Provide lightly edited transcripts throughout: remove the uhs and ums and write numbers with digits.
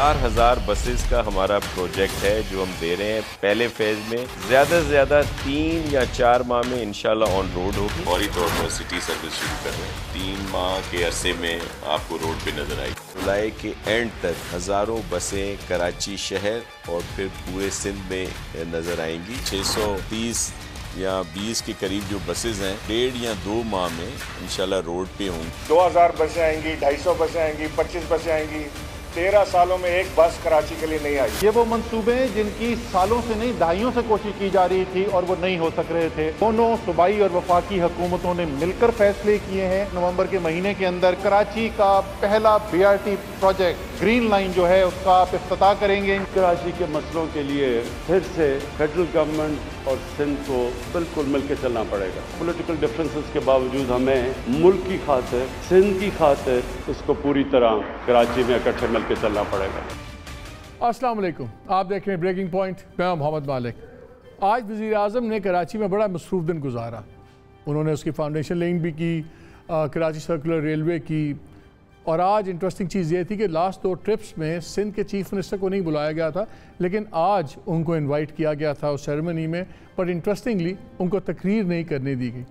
4,000 buses का हमारा project है जो हम दे रहे हैं। पहले फेज में ज़्यादा से ज़्यादा 3 या 4 माह में इंशाल्लाह ऑन रोड होगी। फौरी तौर पर सिटी सर्विस शुरू कर रहे हैं। 3 माह के अरसे में आपको रोड पे नजर आएगी। जुलाई के एंड तक हज़ारों बसें कराची शहर और फिर पूरे सिंध में नजर आएंगी। 630 या 20 के करीब जो बसेस हैं 1.5 या 2 माह में इंशाल्लाह रोड पे होंगी। 2000 बसें आएंगी, 250 बसें आएंगी, 25 बसें आएंगी। 13 सालों में एक बस कराची के लिए नहीं आई। ये वो मंसूबे हैं जिनकी सालों से नहीं दहाइयों से कोशिश की जा रही थी और वो नहीं हो सक रहे थे। दोनों सूबाई और वफाकी हुकूमतों ने मिलकर फैसले किए हैं। नवंबर के महीने के अंदर कराची का पहला BRT प्रोजेक्ट ग्रीन लाइन जो है उसका आप इफ्तिताह करेंगे। कराची के मसलों के लिए फिर से फेडरल गवर्नमेंट और सिंध को बिल्कुल मिलकर चलना पड़ेगा। पॉलिटिकल डिफरेंसेस के बावजूद हमें मुल्क की खातिर, सिंध की खातिर इसको पूरी तरह कराची में इकट्ठे मिलकर चलना पड़ेगा। अस्सलाम वालेकुम, आप देख रहे हैं ब्रेकिंग पॉइंट। मैं मोहम्मद मालिक। आज वज़ीर आज़म ने कराची में बड़ा मसरूफ दिन गुजारा। उन्होंने उसकी फाउंडेशन लेइंग भी की, कराची सर्कुलर रेलवे की, और आज इंटरेस्टिंग चीज़ ये थी कि लास्ट 2 ट्रिप्स में सिंध के चीफ मिनिस्टर को नहीं बुलाया गया था, लेकिन आज उनको इनवाइट किया गया था उस सेरेमनी में। बट इंटरेस्टिंगली उनको तकरीर नहीं करने दी गई।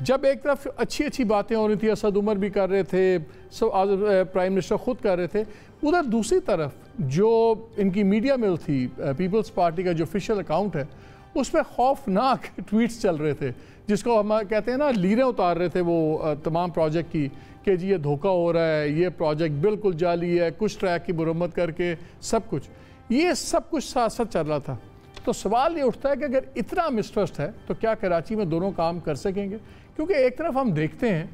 जब एक तरफ अच्छी अच्छी बातें हो रही थी, असद उमर भी कर रहे थे, सब प्राइम मिनिस्टर ख़ुद कर रहे थे, उधर दूसरी तरफ जो इनकी मीडिया मिल थी, पीपल्स पार्टी का जो ऑफिशियल अकाउंट है, उस पर खौफनाक ट्वीट्स चल रहे थे, जिसको हम कहते हैं ना, लीरें उतार रहे थे वो तमाम प्रोजेक्ट की कि जी ये धोखा हो रहा है, ये प्रोजेक्ट बिल्कुल जाली है, कुछ ट्रैक की मुरम्मत करके सब कुछ, ये सब कुछ साथ साथ चल रहा था। तो सवाल ये उठता है कि अगर इतना मिसट्रस्ट है तो क्या कराची में दोनों काम कर सकेंगे? क्योंकि एक तरफ हम देखते हैं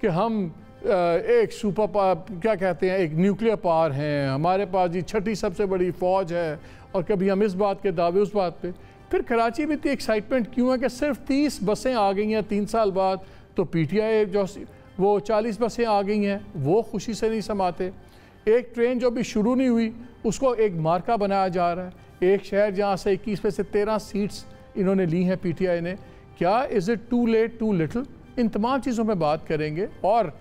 कि हम एक सुपर पावर, क्या कहते हैं, एक न्यूक्लियर पावर हैं, हमारे पास जी 6ठी सबसे बड़ी फ़ौज है, और कभी हम इस बात के दावे उस बात पे। फिर कराची में इतनी एक्साइटमेंट क्यों है कि सिर्फ 30 बसें आ गई हैं 3 साल बाद, तो PTI जो वो 40 बसें आ गई हैं, वो खुशी से नहीं समाते। एक ट्रेन जो भी शुरू नहीं हुई उसको एक मार्का बनाया जा रहा है। एक शहर जहाँ से 21 में से 13 सीट्स इन्होंने ली हैं PTI ने। क्या is it too late too little? इन तमाम चीज़ों में बात करेंगे। और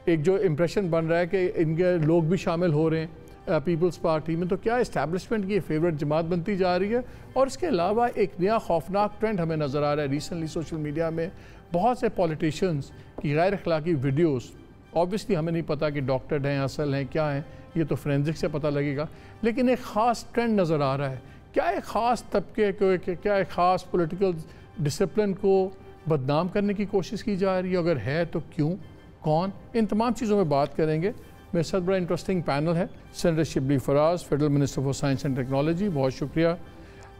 एक जो इम्प्रेशन बन रहा है कि इनके लोग भी शामिल हो रहे हैं पीपल्स पार्टी में, तो क्या इस्टेब्लिशमेंट की फेवरेट जमात बनती जा रही है? और इसके अलावा एक नया खौफनाक ट्रेंड हमें नज़र आ रहा है रिसेंटली सोशल मीडिया में। बहुत से पॉलिटिशियंस की गैर अखलाकी वीडियोस, ऑब्वियसली हमें नहीं पता कि डॉक्टर्ड हैं, असल हैं, क्या हैं, ये तो फोरेंसिक से पता लगेगा, लेकिन एक ख़ास ट्रेंड नज़र आ रहा है। क्या एक ख़ास तबके को, क्या एक ख़ास पॉलिटिकल डिसिप्लिन को बदनाम करने की कोशिश की जा रही है? अगर है तो क्यों, कौन? इन तमाम चीज़ों में बात करेंगे। मेरे साथ बड़ा इंटरेस्टिंग पैनल है। Senator Shibli Faraz, federal minister for science and technology, बहुत शुक्रिया।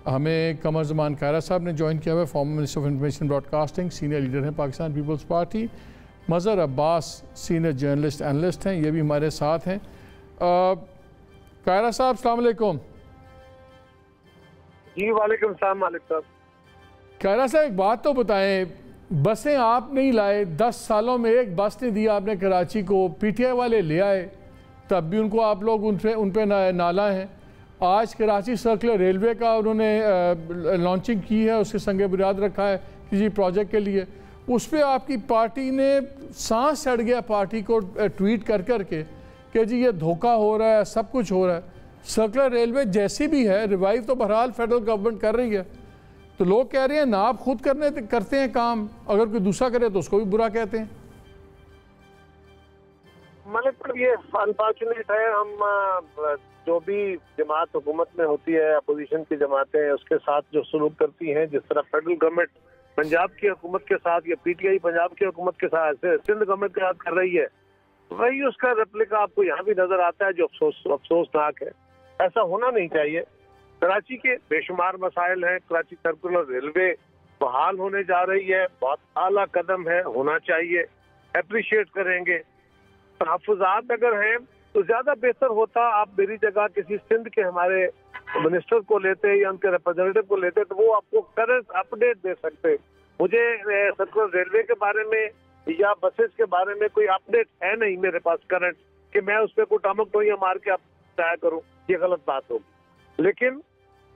हमें कमर ज़मान कायरा साहब ने ज्वाइन किया हुआ है, former minister of information broadcasting, senior leader हैं Pakistan Peoples Party. Mazhar Abbas senior journalist analyst हैं, ये भी हमारे साथ हैं। कायरा साहब अस्सलाम वालेकुम। जी वालेकुम सलाम मालिक साहब। कायरा साहब एक बात तो बताएं, बसें आप नहीं लाए, 10 सालों में एक बस नहीं दी आपने कराची को, PTI वाले ले आए, तब भी उनको आप लोग उन पे नाला हैं। आज कराची सर्कुलर रेलवे का उन्होंने लॉन्चिंग की है, उसके संगे बुनियाद रखा है किसी प्रोजेक्ट के लिए, उस पर आपकी पार्टी ने सांस चढ़ गया पार्टी को ट्वीट कर करके कि जी ये धोखा हो रहा है, सब कुछ हो रहा है। सर्कुलर रेलवे जैसी भी है, रिवाइव तो बहरहाल फेडरल गवर्नमेंट कर रही है, तो लोग कह रहे हैं ना आप खुद करते हैं काम, अगर कोई दूसरा करे तो उसको भी बुरा कहते हैं। मतलब पर ये अनफॉर्चुनेट है, हम जो भी जमात हुकूमत में होती है, अपोजिशन की जमातें उसके साथ जो सलूक करती हैं, जिस तरह फेडरल गवर्नमेंट पंजाब की हुकूमत के साथ या PTI पंजाब की हुकूमत के साथ सिंध गवर्नमेंट के साथ कर रही है, वही उसका रेप्लिका आपको यहाँ भी नजर आता है, जो अफसोसनाक है। ऐसा होना नहीं चाहिए। कराची के बेशुमार मसाइल हैं, कराची सर्कुलर रेलवे बहाल होने जा रही है, बहुत आला कदम है, होना चाहिए, अप्रिशिएट करेंगे। तहफ़्फ़ुज़ात अगर हैं तो ज्यादा बेहतर होता, आप मेरी जगह किसी सिंध के हमारे मिनिस्टर को लेते या उनके रिप्रेजेंटेटिव को लेते तो वो आपको करंट अपडेट दे सकते। मुझे सर्कुलर रेलवे के बारे में या बसेस के बारे में कोई अपडेट है नहीं मेरे पास करंट, कि मैं उस पर कोई टमक टोइयां मार के आप तय करूं, ये गलत बात होगी। लेकिन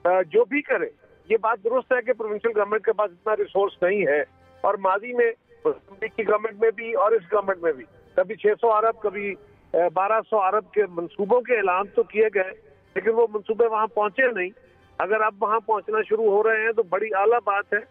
जो भी करे, ये बात दुरुस्त है कि प्रोविंशियल गवर्नमेंट के पास इतना रिसोर्स नहीं है, और माजी में की गवर्नमेंट में भी और इस गवर्नमेंट में भी कभी 600 अरब कभी 1200 अरब के मंसूबों के ऐलान तो किए गए, लेकिन वो मंसूबे वहाँ पहुंचे नहीं। अगर अब वहाँ पहुंचना शुरू हो रहे हैं तो बड़ी आला बात है।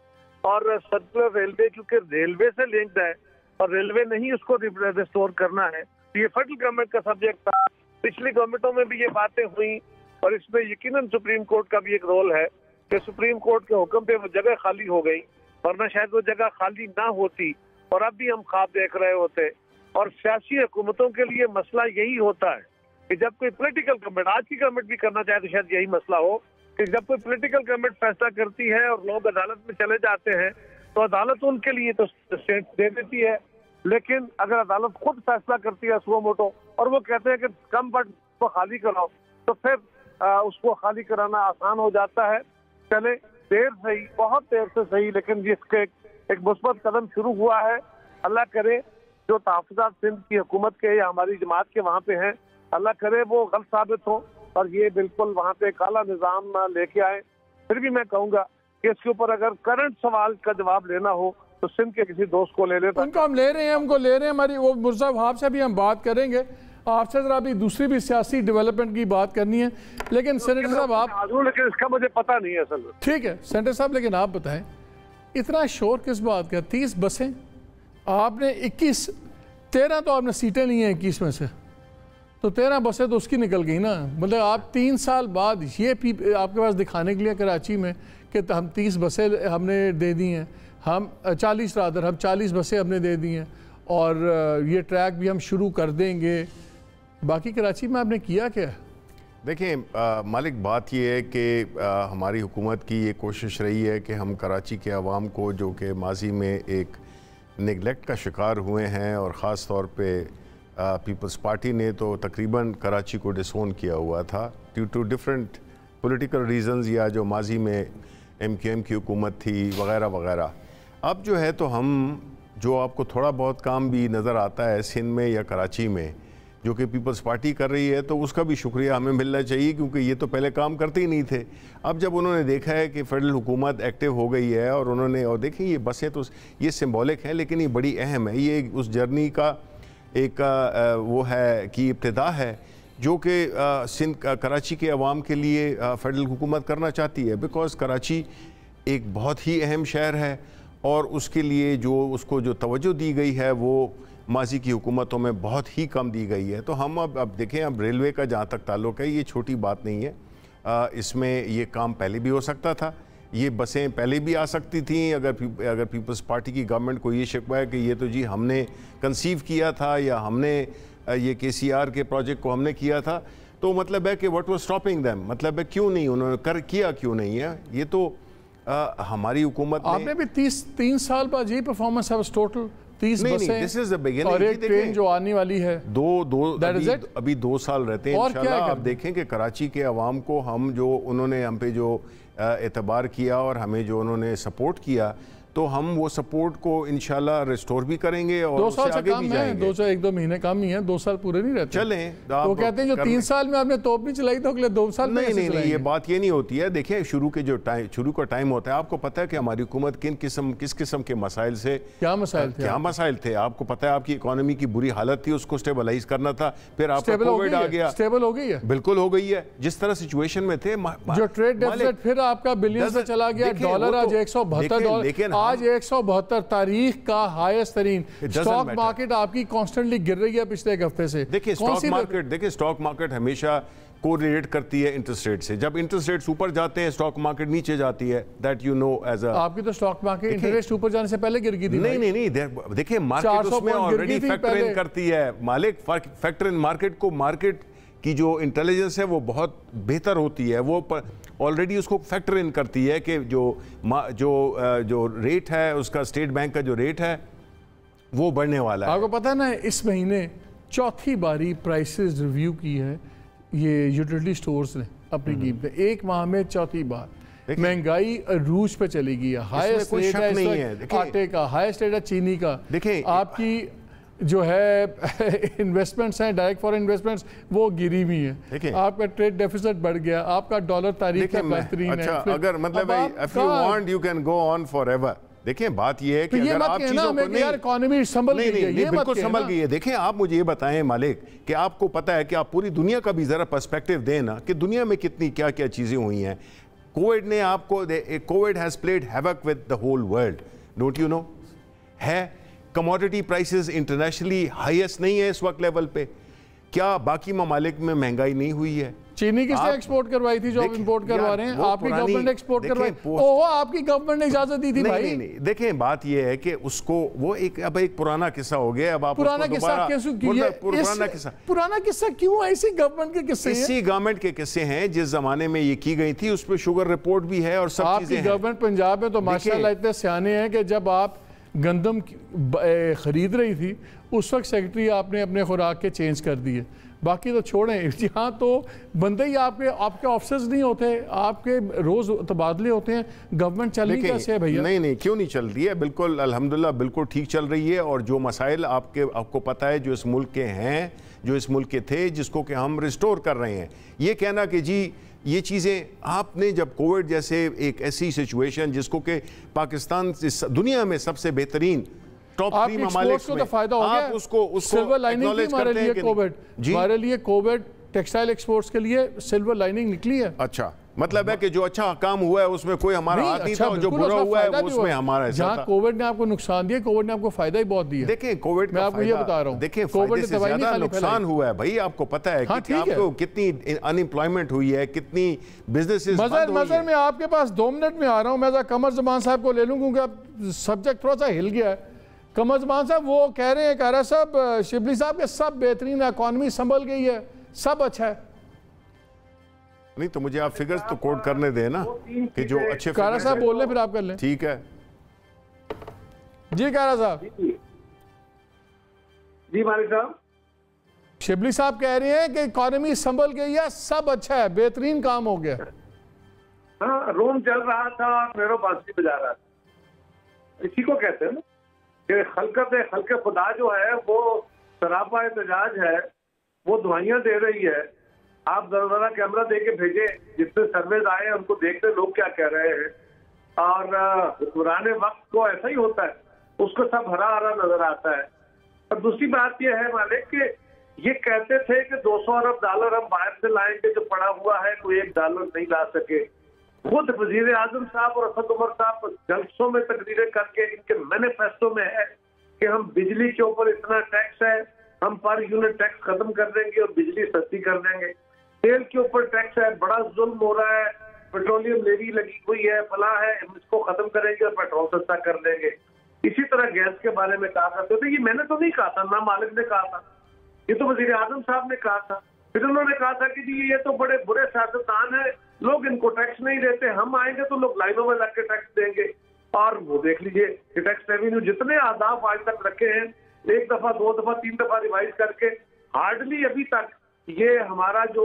और सर्कुलर रेलवे क्योंकि रेलवे से लिंक्ड है और रेलवे ने ही उसको रिस्टोर करना है, तो ये फेडरल गवर्नमेंट का सब्जेक्ट था। पिछली गवर्नमेंटों में भी ये बातें हुई और इसमें यकीनन सुप्रीम कोर्ट का भी एक रोल है कि सुप्रीम कोर्ट के हुक्म पे वो जगह खाली हो गई, वरना शायद वो जगह खाली ना होती और अब भी हम ख्वाब देख रहे होते। और सियासी हुकूमतों के लिए मसला यही होता है कि जब कोई पॉलिटिकल गवर्नमेंट, आज की गवर्नमेंट भी करना चाहे तो शायद यही मसला हो कि जब कोई पॉलिटिकल गवर्नमेंट फैसला करती है और लोग अदालत में चले जाते हैं तो अदालत उनके लिए तो स्टेट दे देती है, लेकिन अगर अदालत खुद फैसला करती है सुओ मोटो और वो कहते हैं कि कम बट को खाली कराओ, तो फिर उसको खाली कराना आसान हो जाता है। चले देर सही, बहुत देर से सही, लेकिन जिसके एक मुस्बत कदम शुरू हुआ है। अल्लाह करे जो तहफ़्फ़ुज़ात सिंध की हुकूमत के या हमारी जमात के वहाँ पे हैं, अल्लाह करे वो गलत साबित हो और ये बिल्कुल वहाँ पे काला निज़ाम लेके आए। फिर भी मैं कहूँगा कि इसके ऊपर अगर करंट सवाल का जवाब लेना हो तो सिंध के किसी दोस्त को ले लेता। उनको हम ले रहे हैं, हमको ले रहे हैं। हमारी वो मुर्जा वहाब से भी हम बात करेंगे, आपसे जरा अभी दूसरी भी सियासी डेवलपमेंट की बात करनी है। लेकिन सेनेटर साहब आप, लेकिन इसका मुझे पता नहीं है असल में। ठीक है सेनेटर साहब, लेकिन आप बताएं इतना शोर किस बात का? 30 बसें आपने 13 तो आपने सीटें ली हैं 21 में से, तो 13 बसें तो उसकी निकल गई ना। मतलब आप 3 साल बाद ये आपके पास दिखाने के लिए कराची में कि हम 30 बसें हमने दे दी हैं, हम 40 बसें हमने दे दी हैं और ये ट्रैक भी हम शुरू कर देंगे। बाकी कराची में आपने किया क्या? देखें मालिक, बात ये है कि हमारी हुकूमत की ये कोशिश रही है कि हम कराची के अवाम को, जो कि माजी में एक नेगलेक्ट का शिकार हुए हैं और ख़ास तौर पे पीपल्स पार्टी ने तो तकरीबन कराची को डिसोन किया हुआ था due to different political reasons, या जो माजी में MQM की हुकूमत थी वग़ैरह वग़ैरह। अब जो है तो हम जो आपको थोड़ा बहुत काम भी नज़र आता है सिंध में या कराची में जो कि पीपल्स पार्टी कर रही है, तो उसका भी शुक्रिया हमें मिलना चाहिए, क्योंकि ये तो पहले काम करते ही नहीं थे। अब जब उन्होंने देखा है कि फेडरल हुकूमत एक्टिव हो गई है और उन्होंने, और देखें ये बसें तो ये सिंबॉलिक हैं लेकिन ये बड़ी अहम है, ये उस जर्नी का एक वो है कि इब्तिदा है जो कि सिंध कराची के अवाम के लिए फेडरल हुकूमत करना चाहती है। बिकॉज़ कराची एक बहुत ही अहम शहर है और उसके लिए जो उसको जो तवज्जो दी गई है वो माजी की हुकूमतों में बहुत ही कम दी गई है। तो हम अब देखें, अब रेलवे का जहाँ तक ताल्लुक़ है ये छोटी बात नहीं है, इसमें ये काम पहले भी हो सकता था, ये बसें पहले भी आ सकती थी। अगर पीपल्स पार्टी की गवर्नमेंट को ये शिकवा है कि ये तो जी हमने कंसीव किया था या हमने ये KCR के प्रोजेक्ट को हमने किया था, तो मतलब है कि व्हाट वाज स्टॉपिंग देम, मतलब है क्यों नहीं उन्होंने किया क्यों नहीं है। ये तो हमारी हुकूमत आपने भी 3 साल बाद ये परफॉर्मेंस है टोटल 30 बसें और एक ट्रेन जो आने वाली है। अभी 2 साल रहते हैं इंशाल्लाह। आप देखें कि कराची के अवाम को उन्होंने हम पे जो एतबार किया और हमें जो उन्होंने सपोर्ट किया, तो हम वो सपोर्ट को इंशाल्लाह रिस्टोर भी करेंगे और 2 साल से कम है, 1-2 महीने कम ही है, 2 साल पूरे नहीं रहते। चलें वो कहते हैं जो 3 साल में आपने तोप नहीं चलाई तो अगले 2 साल में नहीं, ये बात ये नहीं होती है। देखिए शुरू का टाइम होता है, आपको पता है कि हमारी हुकूमत किस किस्म के मसाइल से, क्या मसाइल थे आपको पता है। आपकी इकोनॉमी की बुरी हालत थी, उसको स्टेबलाइज करना था, फिर आपको कोविड आ गया। स्टेबल हो गई है, बिल्कुल हो गई है। जिस तरह सिचुएशन में थे, जो ट्रेड डेफिसिट फिर आपका बिलियन से चला गया, डॉलर आज $172, आज 172 तारीख का हाईएस्ट तरीन। स्टॉक मार्केट आपकी कॉन्स्टेंटली गिर रही है पिछले एक हफ्ते से। देखिए स्टॉक मार्केट हमेशा कोरिलेट करती है इंटरेस्ट रेट से। जब इंटरेस्ट रेट्स ऊपर जाते हैं स्टॉक मार्केट नीचे जाती है, that you know as a. आपकी तो स्टॉक मार्केट इंटरेस्ट रेट ऊपर जाने से पहले गिर गई थी। नहीं, देखिए मार्केट उसमें ऑलरेडी फैक्टर इन करती है मालिक। फैक्टर इन मार्केट को, मार्केट की जो इंटेलिजेंस है वो बहुत बेहतर होती है, वो ऑलरेडी उसको फैक्टर इन करती है कि जो रेट है उसका, स्टेट बैंक का जो रेट है वो बढ़ने वाला है। आपको पता है ना, इस महीने चौथी बारी प्राइसेस रिव्यू की है ये यूटिलिटी स्टोर्स ने अपनी कीमतें, एक माह में चौथी बार। महंगाई अरूज पे चली गई है, हाईएस्ट रेट है आटे का, हाईएस्ट रेट है चीनी का। देखिए आपकी जो है इन्वेस्टमेंट्स हैं, डायरेक्ट फॉरेन इन्वेस्टमेंट्स, वो गिरी हुई है। आपका ट्रेड डेफिसिट बढ़ गया, आपका डॉलर तारीख का बेहतरीन है। अगर मतलब if you want you can go on forever, देखें बात ये है कि तो अगर आप चीजों को नहीं, यार इकोनॉमी संभल गई है, ये बिल्कुल संभल गई है। देखें आप मुझे ये बताएं मालिक कि आपको पता है कि आप पूरी दुनिया का भी जरा पर्सपेक्टिव दें ना कि दुनिया में कितनी क्या क्या चीजें हुई हैं। कोविड ने आपको, covid has played havoc with the whole world, don't you know? है कमोडिटी प्राइसेस इंटरनेशनली हाईएस्ट नहीं है इस वक्त लेवल पे। क्या बाकी ममालिक में महंगाई नहीं हुई है? चीनी किसने एक्सपोर्ट करवाई थी जो आप इंपोर्ट करवा रहे हैं? आपकी गवर्नमेंट एक्सपोर्ट करवाई? ओहो, आपकी गवर्नमेंट ने इजाजत दी थी भाई। नहीं, देखें बात ये है कि उसको वो अब एक पुराना किस्सा हो गया। अब आप पुराना किस्सा क्यों? ऐसी गवर्नमेंट के किस्से, इसी गवर्नमेंट के किस्से हैं जिस जमाने में ये की गई थी। उस पर शुगर रिपोर्ट भी है और सब चीजें हैं। गवर्नमेंट पंजाब में तो माशाल्लाह इतने सियाने हैं कि जब आप गंदम खरीद रही थी उस वक्त सेक्रेटरी आपने अपने खुराक के चेंज कर दिए। बाकी तो छोड़ें, यहाँ तो बंदे ही आपके ऑफिसर्स नहीं होते, आपके रोज तबादले होते हैं। गवर्नमेंट चल रही कैसे है भैया? नहीं, क्यों नहीं चल रही है? बिल्कुल अल्हम्दुलिल्लाह बिल्कुल ठीक चल रही है। और जो मसाइल आपको पता है जो इस मुल्क के हैं, जो इस मुल्क के थे, जिसको कि हम रिस्टोर कर रहे हैं। ये कहना कि जी ये चीज़ें आपने जब कोविड जैसे एक ऐसी सिचुएशन जिसको कि पाकिस्तान दुनिया में सबसे बेहतरीन टॉप 3 ममालिक में तो फायदा हो गया। उसको सिल्वर लाइनिंग थी हमारे लिए कोविड। हमारे लिए कोविड टेक्सटाइल एक्सपोर्ट्स के लिए सिल्वर लाइनिंग निकली है। अच्छा, मतलब है कि जो अच्छा काम हुआ है उसमें कोई हमारा हाथ नहीं था, जो बुरा हुआ है उसमें हमारा हिस्सा था। जहां कोविड ने आपको नुकसान दिया, कोविड ने आपको फायदा ही बहुत दिया। देखें कोविड मैं आपको ये बता रहा हूं, देखें कोविड से ज्यादा नुकसान हुआ है भाई। आपको पता है कि आपको कितनी अनएम्प्लॉयमेंट हुई है, कितनी बिजनेसेस बंद हुई है। मैं आपके पास 2 मिनट में आ रहा हूं। मैं कमर जमान साहब को ले लूं क्योंकि अब सब्जेक्ट थोड़ा सा हिल गया है। कमर जमान साहब वो कह रहे हैं, कारा साहब, शिबली साहब के सब बेहतरीन है, इकॉनमी संभल गई है, सब अच्छा है। नहीं तो मुझे आप फिगर्स तो कोट करने दें ना कि जो अच्छे कारा साहब बोल लें, फिर आप कर लें। ठीक है जी कारा साहब। जी मालिक साहब। शिबली साहब कह रहे हैं कि इकॉनमी संभल गई है, सब अच्छा है, बेहतरीन काम हो गया। हाँ, रोम चल रहा था और मेरो बांसुरी बजा रहा था। इसी को कहते हैं ना कि खल्क़ खुदा जो है वो सरापा एहतजाज है, वो दुआइयां दे रही है। आप जरा कैमरा दे के भेजे, जितने सर्वेज आए उनको देखते लोग क्या कह रहे हैं। और हुक्मरान वक्त को ऐसा ही होता है, उसको सब हरा हरा नजर आता है। और दूसरी बात यह है मालिक कि ये कहते थे कि 200 अरब डॉलर हम बाहर से लाएंगे, जो पड़ा हुआ है कोई $1 नहीं ला सके। खुद वजीर आजम साहब और असद उमर साहब जलसों में तकरीरें करके इनके मैनिफेस्टो में है कि हम बिजली के ऊपर इतना टैक्स है, हम पर यूनिट टैक्स खत्म कर देंगे और बिजली सस्ती कर देंगे। तेल के ऊपर टैक्स है, बड़ा जुल्म हो रहा है, पेट्रोलियम लेवी लगी हुई है, फला है, हम इसको खत्म करेंगे और पेट्रोल सस्ता कर देंगे। इसी तरह गैस के बारे में कहा करते थे। ये मैंने तो नहीं कहा था, ना मालिक ने कहा था, ये तो वजीर आजम साहब ने कहा था। फिर उन्होंने कहा था कि जी ये तो बड़े बुरे सियासतदान है, लोग इनको टैक्स नहीं देते, हम आएंगे तो लोग लाइनों में लग के टैक्स देंगे। और वो देख लीजिए कि टैक्स रेवेन्यू जितने आदाब आज तक रखे हैं, 1 दफा 2 दफा 3 दफा रिवाइज करके हार्डली अभी तक ये हमारा जो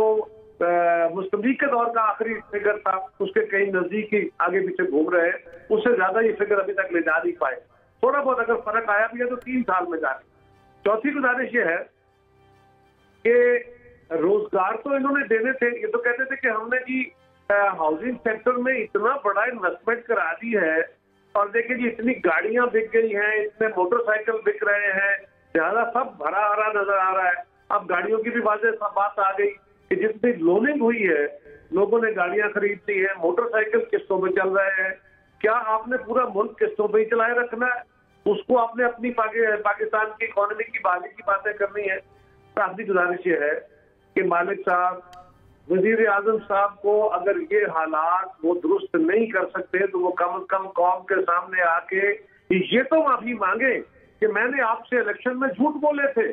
मुस्तबीक के दौर का आखिरी फिगर था उसके कहीं नजदीक ही आगे पीछे घूम रहे हैं। उससे ज्यादा ये फिगर अभी तक ले जा नहीं पाए। थोड़ा बहुत अगर फर्क आया भी है तो 3 साल में जा रहे। चौथी गुजारिश ये है कि रोजगार तो इन्होंने देने थे। ये तो कहते थे कि हमने जी हाउसिंग सेक्टर में इतना बड़ा इन्वेस्टमेंट करा दी है और देखिए जी इतनी गाड़ियां बिक गई हैं, इतने मोटरसाइकिल बिक रहे हैं, ज्यादा सब भरा हरा नजर आ रहा है। अब गाड़ियों की भी वाज़ेह बात आ गई कि जितनी लोनिंग हुई है, लोगों ने गाड़ियां खरीद ली है, मोटरसाइकिल किस्तों पे चल रहे हैं। क्या आपने पूरा मुल्क किस्तों पे ही चलाए रखना है? उसको आपने अपनी पाकिस्तान की इकोनॉमी की बहाली की बातें करनी है। तो आपकी गुजारिश ये है कि मालिक साहब, वजीर आजम साहब को अगर ये हालात वो दुरुस्त नहीं कर सकते तो वो कम से कम कौम के सामने आके ये तो माफी मांगे कि मैंने आपसे इलेक्शन में झूठ बोले थे,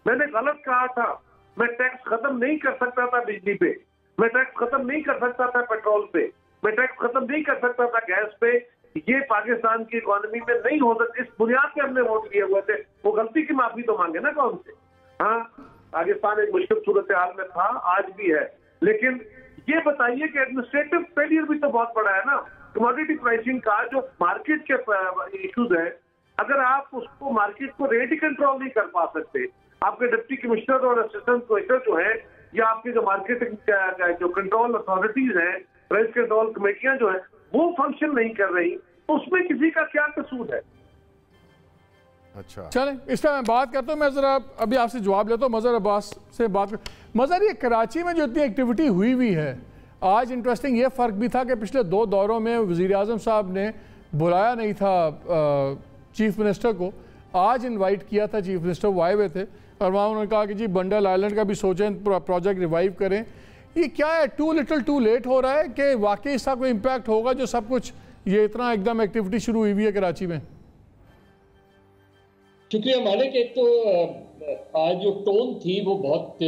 मैंने गलत कहा था, मैं टैक्स खत्म नहीं कर सकता था बिजली पे, मैं टैक्स खत्म नहीं कर सकता था पेट्रोल पे, मैं टैक्स खत्म नहीं कर सकता था गैस पे। ये पाकिस्तान की इकोनॉमी में नहीं हो सकता। इस बुनियाद पे हमने वोट दिए हुए थे। वो गलती की माफी तो मांगे ना कौन से। हाँ, पाकिस्तान एक मुश्किल सूरत हाल में था, आज भी है, लेकिन ये बताइए कि एडमिनिस्ट्रेटिव फेलियर भी तो बहुत बड़ा है ना। कमोडिटी प्राइसिंग का जो मार्केट के इश्यूज है, अगर आप उसको मार्केट को रेट ही कंट्रोल नहीं कर पा सकते, आपके डिप्टी कमिश्नर और असिस्टेंट कमिश्नर जो है या आपके जो मार्केटिंग जो कंट्रोल अथॉरिटीज हैं, प्राइस कंट्रोल कमेटियां जो है वो फंक्शन नहीं कर रही उसमें किसी का क्या कसूर है? अच्छा, चलें इस पर मैं बात करता हूँ। मैं ज़रा अभी आपसे जवाब लेता हूँ। मज़हर अब्बास से बात कर। मज़हर, ये कराची में जो इतनी एक्टिविटी हुई है, आज इंटरेस्टिंग ये फ़र्क भी था कि पिछले 2 दौरों में वज़ीर आज़म साहब ने बुलाया नहीं था चीफ मिनिस्टर को, आज इनवाइट किया था चीफ मिनिस्टर, वो आए हुए थे और वहाँ उन्होंने कहा कि जी बंडल आइलैंड का भी सोचें, प्रोजेक्ट रिवाइव करें। ये क्या है, टू लिटिल टू लेट हो रहा है कि वाकई इसका कोई इम्पैक्ट होगा जो सब कुछ ये इतना एकदम एक्टिविटी शुरू हुई है कराची में? शुक्रिया मालिक। एक तो आज जो टोन थी वो बहुत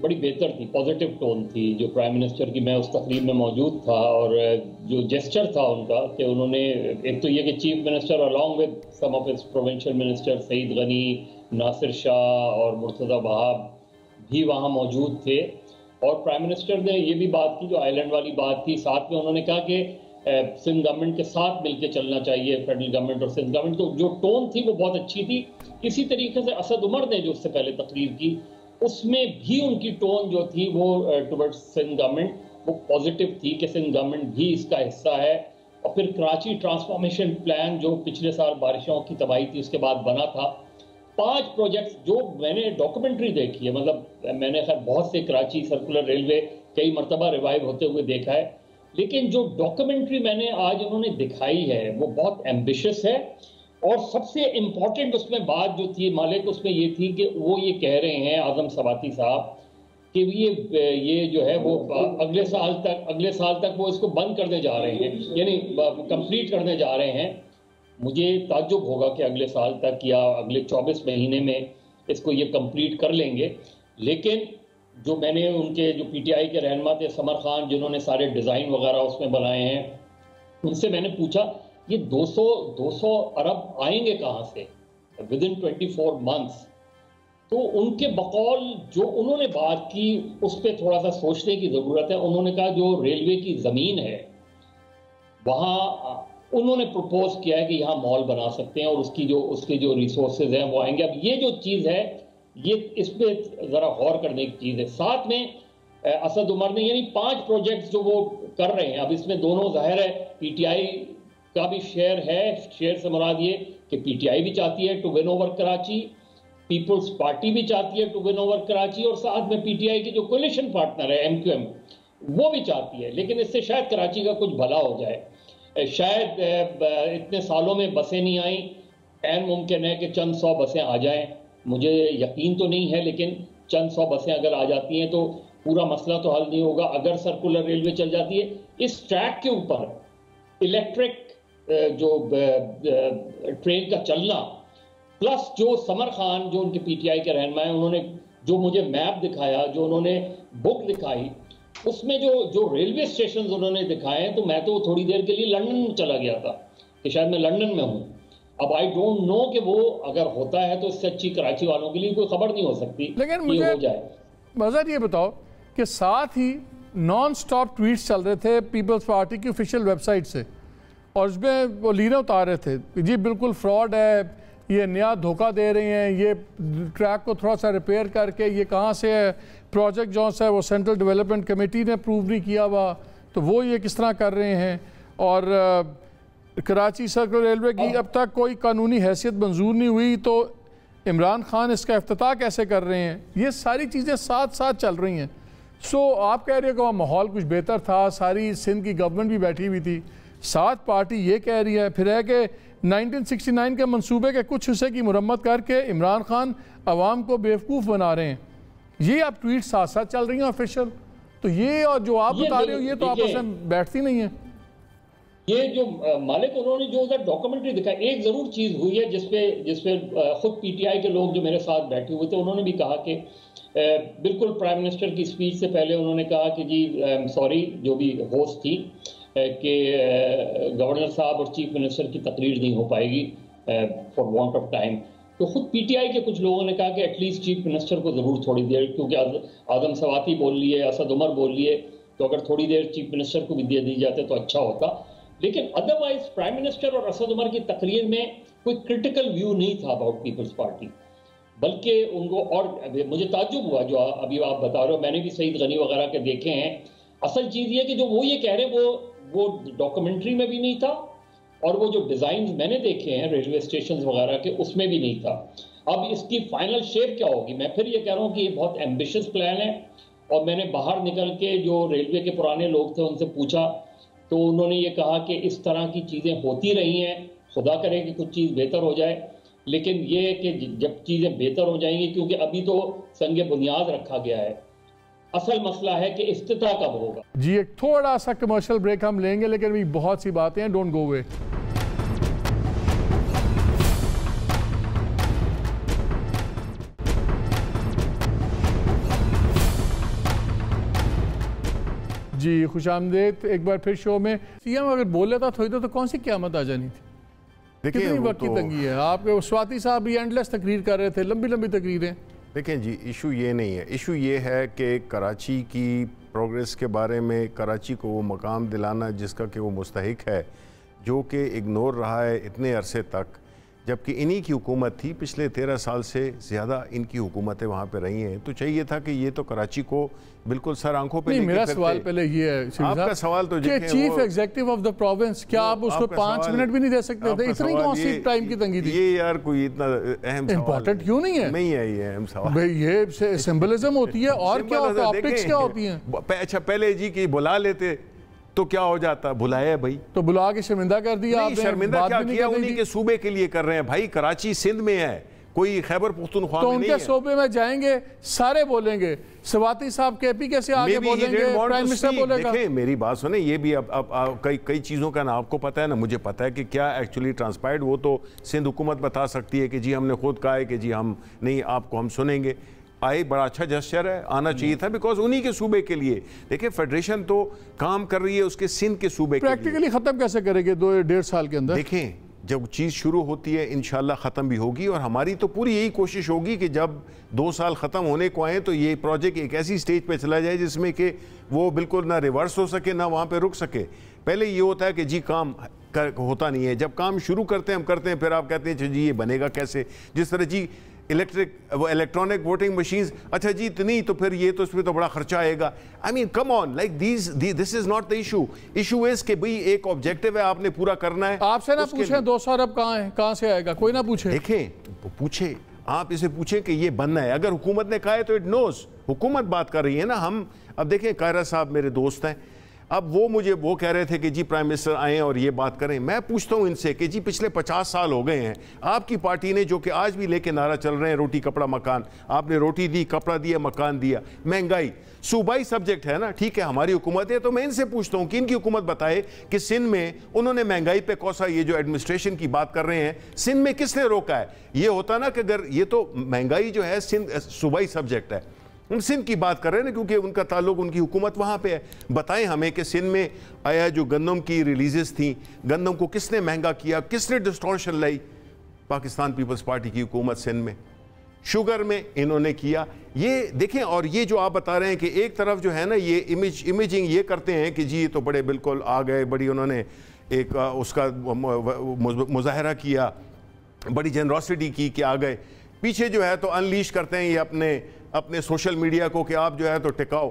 बड़ी बेहतर थी, पॉजिटिव टोन थी जो प्राइम मिनिस्टर की। मैं उस तकरीब में मौजूद था और जो जेस्चर था उनका कि उन्होंने एक तो ये कि chief minister along with some of his provincial minister Saeed Ghani, Nasir Shah और मुर्तज़ा वहाब भी वहाँ मौजूद थे। और प्राइम मिनिस्टर ने ये भी बात की, जो आइलैंड वाली बात थी, साथ में उन्होंने कहा कि सिंध गवर्नमेंट के साथ मिलकर चलना चाहिए, फेडरल गवर्नमेंट और सिंध गवर्नमेंट। तो जो टोन थी वो बहुत अच्छी थी। इसी तरीके से असद उमर ने जो उससे पहले तकरीर की, उसमें भी उनकी टोन जो थी वो टुवर्ड्स सिंध गवर्नमेंट वो पॉजिटिव थी कि सिंध गवर्नमेंट भी इसका हिस्सा है। और फिर कराची ट्रांसफॉर्मेशन प्लान जो पिछले साल बारिशों की तबाही थी उसके बाद बना था, 5 प्रोजेक्ट्स जो मैंने डॉक्यूमेंट्री देखी है, मतलब मैंने खैर बहुत से कराची सर्कुलर रेलवे कई मरतबा रिवाइव होते हुए देखा है, लेकिन जो डॉक्यूमेंट्री मैंने आज उन्होंने दिखाई है वो बहुत एम्बिशियस है। और सबसे इम्पॉर्टेंट उसमें बात जो थी मालिक, उसमें ये थी कि वो ये कह रहे हैं आजम सवाती साहब कि ये जो है वो अगले साल तक वो इसको बंद करने जा रहे हैं, यानी कंप्लीट करने जा रहे हैं। मुझे ताज्जुब होगा कि अगले साल तक या अगले 24 महीने में इसको ये कंप्लीट कर लेंगे। लेकिन जो मैंने उनके जो पीटीआई के रहनुमा थे समर खान, जिन्होंने सारे डिज़ाइन वगैरह उसमें बनाए हैं, उनसे मैंने पूछा ये 200 अरब आएंगे कहाँ से विद इन 24 मंथ्स। तो उनके बकौल जो उन्होंने बात की उस पर थोड़ा सा सोचने की ज़रूरत है। उन्होंने कहा जो रेलवे की ज़मीन है वहाँ उन्होंने प्रपोज किया है कि यहाँ मॉल बना सकते हैं और उसके जो रिसोर्सेज हैं वो आएंगे। अब ये जो चीज़ है ये इस पर ज़रा गौर करने की चीज़ है। साथ में असद उमर ने यानी 5 प्रोजेक्ट्स जो वो कर रहे हैं, अब इसमें दोनों जाहिर है पीटीआई का भी शेयर है। शेयर से मुराद ये कि पीटीआई भी चाहती है to win over Karachi, Peoples Party भी चाहती है टू विन ओवर कराची, और साथ में पीटीआई की जो कोलिशन पार्टनर है एमक्यूएम वो भी चाहती है। लेकिन इससे शायद कराची का कुछ भला हो जाए। शायद इतने सालों में बसें नहीं आई, ऐन मुमकिन है कि चंद 100 बसें आ जाएं। मुझे यकीन तो नहीं है, लेकिन चंद 100 बसें अगर आ जाती हैं तो पूरा मसला तो हल नहीं होगा। अगर सर्कुलर रेलवे चल जाती है, इस ट्रैक के ऊपर इलेक्ट्रिक जो ट्रेन का चलना, प्लस जो समर खान जो उनके पीटीआई के रहनुमा हैं, उन्होंने जो मुझे मैप दिखाया, जो उन्होंने बुक दिखाई, उसमें जो रेलवे स्टेशन उन्होंने दिखाए हैं, तो मैं तो थोड़ी देर के लिए लंदन चला गया था कि शायद मैं लंदन में हूँ। अब आई डोंट नो कि वो अगर होता है तो इससे अच्छी कराची वालों के लिए कोई खबर नहीं हो सकती। लेकिन मुझे हो जाए मज़हर ये बताओ कि साथ ही नॉन स्टॉप ट्वीट्स चल रहे थे पीपल्स पार्टी की ऑफिशियल वेबसाइट से, और उसमें वो लीरें उतार रहे थे कि जी बिल्कुल फ्रॉड है, ये नया धोखा दे रहे हैं, ये ट्रैक को थोड़ा सा रिपेयर करके ये कहाँ से है, प्रोजेक्ट जो है वो सेंट्रल डेवलपमेंट कमेटी ने अप्रूव नहीं किया हुआ, तो वो ये किस तरह कर रहे हैं। और कराची सर्कुलर रेलवे की अब तक कोई कानूनी हैसियत मंजूर नहीं हुई, तो इमरान खान इसका इफ्तिताह कैसे कर रहे हैं। ये सारी चीज़ें साथ साथ चल रही हैं। सो आप कह रहे हो कि वहाँ माहौल कुछ बेहतर था, सारी सिंध की गवर्नमेंट भी बैठी हुई थी, साथ पार्टी ये कह रही है फिर है कि 1969 के मंसूबे के कुछ हिस्से की मुरम्मत करके इमरान खान अवाम को बेवकूफ़ बना रहे हैं। ये आप ट्वीट साथ साथ चल रही हैं ऑफिशियल, तो ये और जो आप बता रहे हो ये तो आपस में बैठती नहीं है। ये जो मालिक उन्होंने जो उधर डॉक्यूमेंट्री दिखाई, एक ज़रूर चीज़ हुई है जिसपे खुद पीटीआई के लोग जो मेरे साथ बैठे हुए थे उन्होंने भी कहा कि बिल्कुल प्राइम मिनिस्टर की स्पीच से पहले उन्होंने कहा कि जी सॉरी, जो भी होस्ट थी, कि गवर्नर साहब और चीफ मिनिस्टर की तकरीर नहीं हो पाएगी फॉर वांट ऑफ टाइम। तो खुद पीटीआई के कुछ लोगों ने कहा कि एटलीस्ट चीफ मिनिस्टर को ज़रूर थोड़ी देर, क्योंकि आजम सवाती बोल लिए, असद उमर बोल लिए, तो अगर थोड़ी देर चीफ मिनिस्टर को भी दे दी जाते तो अच्छा होता। लेकिन अदरवाइज प्राइम मिनिस्टर और असद उमर की तकरीर में कोई क्रिटिकल व्यू नहीं था अबाउट पीपल्स पार्टी, बल्कि उनको, और मुझे ताज्जुब हुआ जो अभी आप बता रहे हो, मैंने भी सईद गनी वगैरह के देखे हैं। असल चीज़ ये कि जो वो ये कह रहे हैं वो डॉक्यूमेंट्री में भी नहीं था और वो जो डिज़ाइन मैंने देखे हैं रेलवे स्टेशन वगैरह के, उसमें भी नहीं था। अब इसकी फाइनल शेप क्या होगी? मैं फिर ये कह रहा हूँ कि ये बहुत एम्बिशियस प्लान है। और मैंने बाहर निकल के जो रेलवे के पुराने लोग थे उनसे पूछा, तो उन्होंने ये कहा कि इस तरह की चीज़ें होती रही हैं, खुदा करे कि कुछ चीज़ बेहतर हो जाए, लेकिन ये कि जब चीज़ें बेहतर हो जाएंगी, क्योंकि अभी तो संग बुनियाद रखा गया है, असल मसला है कि इफ्तिताह कब होगा। जी एक थोड़ा सा कमर्शियल ब्रेक हम लेंगे, लेकिन अभी बहुत सी बातें हैं, डोंट गो अवे। जी खुशामदीद एक बार फिर शो में। सीएम अगर बोल लेता तो कौन सी क़यामत आ जानी थी? कितनी वक्त की तंगी है? आपके स्वाति साहब भी एंडलेस तकरीर कर रहे थे, लंबी लंबी तकरीरें। देखें जी, इशू ये नहीं है, इशू ये है कि कराची की प्रोग्रेस के बारे में कराची को वो मकाम दिलाना जिसका कि वो मुस्तहिक है, जो कि इग्नोर रहा है इतने अरसे तक, जबकि इन्हीं की हुकूमत थी। पिछले 13 साल से ज़्यादा इनकी हुकूमतें वहाँ पे रही हैं। तो चाहिए था कि ये तो कराची को बिल्कुल सर आंखों पे लेके मेरा सवाल पहले ये है, आपका सवाल तो chief executive of the province, क्या आप उसको 5 मिनट भी नहीं दे सकते थे? इतनी कौन सी टाइम की तंगी थी? ये यार कोई इतना अहम इंपॉर्टेंट क्यों नहीं है? नहीं है ये अहम सवाल भाई, ये सिंबलिज्म होती है और क्या होता है, ऑप्टिक्स क्या होती हैं? अच्छा पहले जी की बुला लेते तो क्या हो जाता? बुलाया भाई तो बुला के शर्मिंदा कर दिया आपने। शर्मिंदा क्या किया? उन्हीं के सूबे के लिए कर रहे हैं भाई। कराची सिंध में है, कोई खैबर पख्तूनख्वा में नहीं है। तो उनके सूबे में जाएंगे, सारे बोलेंगे। स्वाति साहब केपी कैसे आगे बोलेंगे, प्राइम मिनिस्टर बोलेगा। देखें मेरी बात सुने, ये भी अब कई चीज़ों का ना आपको पता है ना मुझे पता है कि क्या एक्चुअली ट्रांसपायर्ड, वो तो सिंध हुकूमत बता सकती है कि जी हमने खुद कहा है कि जी हम नहीं, आपको हम सुनेंगे। आए बड़ा अच्छा जेस्चर है, आना चाहिए था, बिकॉज उन्हीं के सूबे के लिए। देखिए फेडरेशन तो काम कर रही है उसके सिंध के सूबे के लिए। प्रैक्टिकली खत्म कैसे करेंगे 2-1.5 साल के अंदर? देखें जब चीज़ शुरू होती है इंशाल्लाह ख़त्म भी होगी, और हमारी तो पूरी यही कोशिश होगी कि जब 2 साल ख़त्म होने को आए तो ये प्रोजेक्ट एक ऐसी स्टेज पे चला जाए जिसमें कि वो बिल्कुल ना रिवर्स हो सके ना वहाँ पे रुक सके। पहले ये होता है कि जी काम होता नहीं है, जब काम शुरू करते हैं हम करते हैं, फिर आप कहते हैं जी ये बनेगा कैसे? जिस तरह जी इलेक्ट्रॉनिक वोटिंग मशीन्स, अच्छा जी इतनी, तो फिर ये तो इसमें तो बड़ा खर्चा आएगा। I mean come on, like this is not the issue. Issue is कि भाई एक ऑब्जेक्टिव है, आपने पूरा करना है। आपसे ना पूछें 200 अरब कहाँ है, कहाँ से आएगा? कोई ना पूछे। देखें पूछे, आप इसे पूछें कि ये बनना है। अगर हुकूमत ने कहा है तो इट नोज, हुकूमत बात कर रही है ना। हम अब देखें कायरा साहब मेरे दोस्त हैं, अब वो मुझे वो कह रहे थे कि जी प्राइम मिनिस्टर आए और ये बात करें। मैं पूछता हूँ इनसे कि जी पिछले 50 साल हो गए हैं आपकी पार्टी ने, जो कि आज भी लेके नारा चल रहे हैं रोटी कपड़ा मकान। आपने रोटी दी, कपड़ा दिया, मकान दिया। महंगाई सूबाई सब्जेक्ट है ना, ठीक है हमारी हुकूमत है। तो मैं इनसे पूछता हूँ कि इनकी हुकूमत बताए कि सिंध में उन्होंने महंगाई पे कौसा, ये जो एडमिनिस्ट्रेशन की बात कर रहे हैं, सिंध में किसने रोका है? ये होता ना कि अगर ये तो महंगाई जो है सिंध सूबाई सब्जेक्ट है, हम सिंध की बात कर रहे हैं ना, क्योंकि उनका ताल्लुक, उनकी हुकूमत वहाँ पे है। बताएं हमें कि सिंध में आया जो गंदम की रिलीजेस थी, गंदम को किसने महंगा किया, किसने डिस्टॉर्शन लाई? पाकिस्तान पीपल्स पार्टी की हुकूमत सिंध में। शुगर में इन्होंने किया। ये देखें, और ये जो आप बता रहे हैं कि एक तरफ जो है ना ये इमेजिंग ये करते हैं कि जी ये तो बड़े बिल्कुल आ गए, बड़ी उन्होंने एक उसका मुजाहरा किया, बड़ी जनरोसिटी की कि आ गए। पीछे जो है तो अनलीश करते हैं ये अपने सोशल मीडिया को कि आप जो है तो टिकाओ।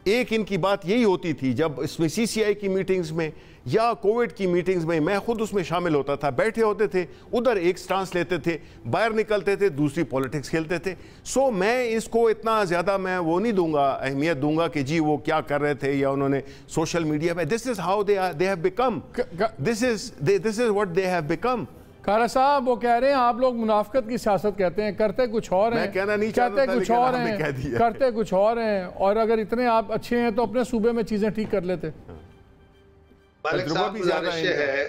एक इनकी बात यही होती थी जब इसमें CCI की मीटिंग्स में या कोविड की मीटिंग्स में, मैं खुद उसमें शामिल होता था, बैठे होते थे, उधर एक स्टांस लेते थे, बाहर निकलते थे दूसरी पॉलिटिक्स खेलते थे। सो मैं इसको इतना ज़्यादा मैं वो नहीं दूंगा, अहमियत दूंगा कि जी वो क्या कर रहे थे या उन्होंने सोशल मीडिया में। This is how they have become, this is what they have become. कारा साहब वो कह रहे हैं आप लोग मुनाफिकत की सियासत कहते हैं, करते कुछ और हैं। मैं कहना नहीं चाहता, कुछ और हैं, करते कुछ और हैं। और अगर इतने आप अच्छे हैं तो अपने सूबे में चीजें ठीक कर लेते। मालिक साहब गुजारिश है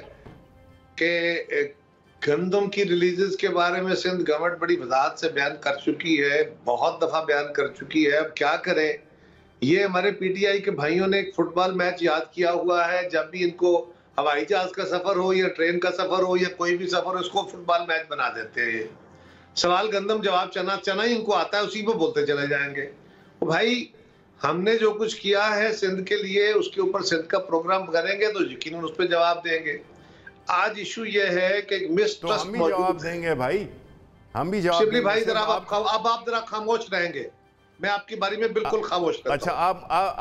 कि गंदम की रिलीजेस के बारे में सिंध गवर्नमेंट बड़ी वजाहत से बयान कर चुकी है, बहुत दफा बयान कर चुकी है। अब क्या करें, ये हमारे PTI के भाइयों ने एक फुटबॉल मैच याद किया हुआ है। जब भी इनको हवाई जहाज का सफर हो या ट्रेन का सफर हो या कोई भी सफर हो, इसको फुटबॉल मैच बना देते हैं। ये सवाल गंदम जवाब चना, चना ही इनको आता है, उसी पे बोलते चले जाएंगे। तो भाई हमने जो कुछ किया है सिंध के लिए, उसके ऊपर सिंध का प्रोग्राम करेंगे तो यकीनन उस पर जवाब देंगे। आज इशू ये है कि मिसट्रस्ट, हम भी जवाब देंगे भाई, हम भी जवाब शिबली भाई जरा आप जरा खामोश रहेंगे। मैं आपकी बारी में बिल्कुल खामोश रहता हूं। अच्छा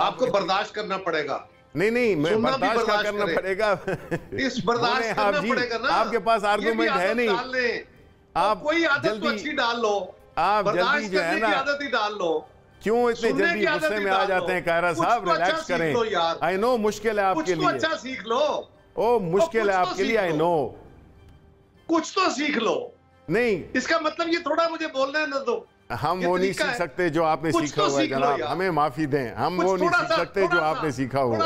आपको बर्दाश्त करना पड़ेगा। नहीं मैं बर्दाश्त क्या करना पड़ेगा? इस बर्दाश्त करना पड़ेगा ना। आपके पास आर्गुमेंट है नहीं, आप कोई आदत तो अच्छी डाल लो, आप जल्दी जो है ना आदत ही डाल लो। क्यों इतने जल्दी गुस्से में आ जाते हैं? कायरा साहब रिलैक्स करें। आई नो मुश्किल है आपके लिए, अच्छा सीख लो। ओ मुश्किल है आपके लिए, आई नो। कुछ तो सीख लो। नहीं, इसका मतलब ये थोड़ा मुझे बोलना है ना, तो हम वो नहीं सीख सकते जो आपने सीखा हुआ है जनाब, हमें माफी दें, हम वो नहीं सीख सकते जो आपने सीखा हुआ है।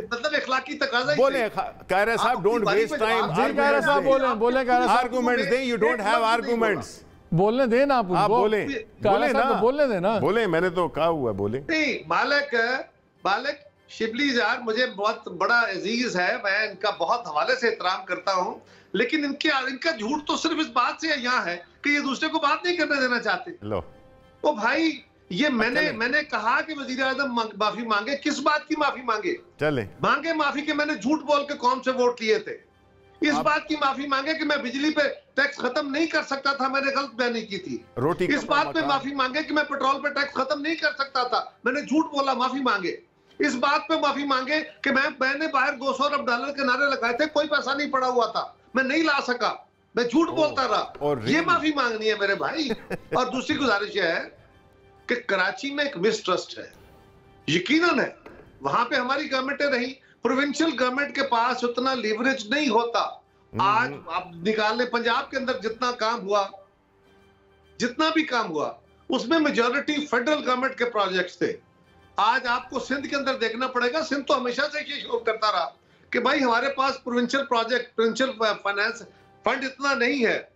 मतलब इखलाकी तकाज़ा बोले कायरा साहब, डोंट वेस्ट टाइम। जी कायरा साहब बोले कायरा साहब, आर्गुमेंट्स दें, यू डोंट हैव आर्गुमेंट्स। बोलने देना आप बोले ना, बोलने देना। बोले, मैंने तो कहा हुआ है, बोले। नहीं मालिक शिबली यार मुझे बहुत बड़ा अजीज है, मैं इनका बहुत हवाले से एहतराम करता हूँ, लेकिन इनका झूठ तो सिर्फ इस बात से यहाँ है कि ये दूसरे को बात नहीं करने देना चाहते। लो ओ भाई, ये मैंने कहा कि वजीर आज़म माफी मांगे, किस बात की माफी मांगे? चले मांगे माफी कि मैंने झूठ बोल के कौम से वोट लिए थे। इस बात की माफी मांगे कि मैं बिजली पे टैक्स खत्म नहीं कर सकता था, मैंने गलत बयानी की थी। रोटी इस बात पे माफी मांगे कि मैं पेट्रोल पे टैक्स खत्म नहीं कर सकता था, मैंने झूठ बोला, माफी मांगे। इस बात पे माफी मांगे कि मैंने बाहर $200 अरब के नारे लगाए थे, कोई पैसा नहीं पड़ा हुआ था, मैं नहीं ला सका, मैं झूठ बोलता रहा, ये माफी मांगनी है मेरे भाई। और दूसरी गुजारिश है कि कराची में एक मिसट्रस्ट है, यकीनन है, वहां पे हमारी गवर्नमेंटें रही, प्रोविंशियल गवर्नमेंट के पास उतना लीवरेज नहीं होता। आज आप निकाल ले, पंजाब के अंदर जितना भी काम हुआ उसमें मेजॉरिटी फेडरल गवर्नमेंट के प्रोजेक्ट्स थे। आज आपको सिंध के अंदर देखना पड़ेगा, सिंध तो हमेशा से ये शोर करता रहा कि भाई हमारे पास प्रोविंशियल फाइनेंस फंड इतना नहीं है,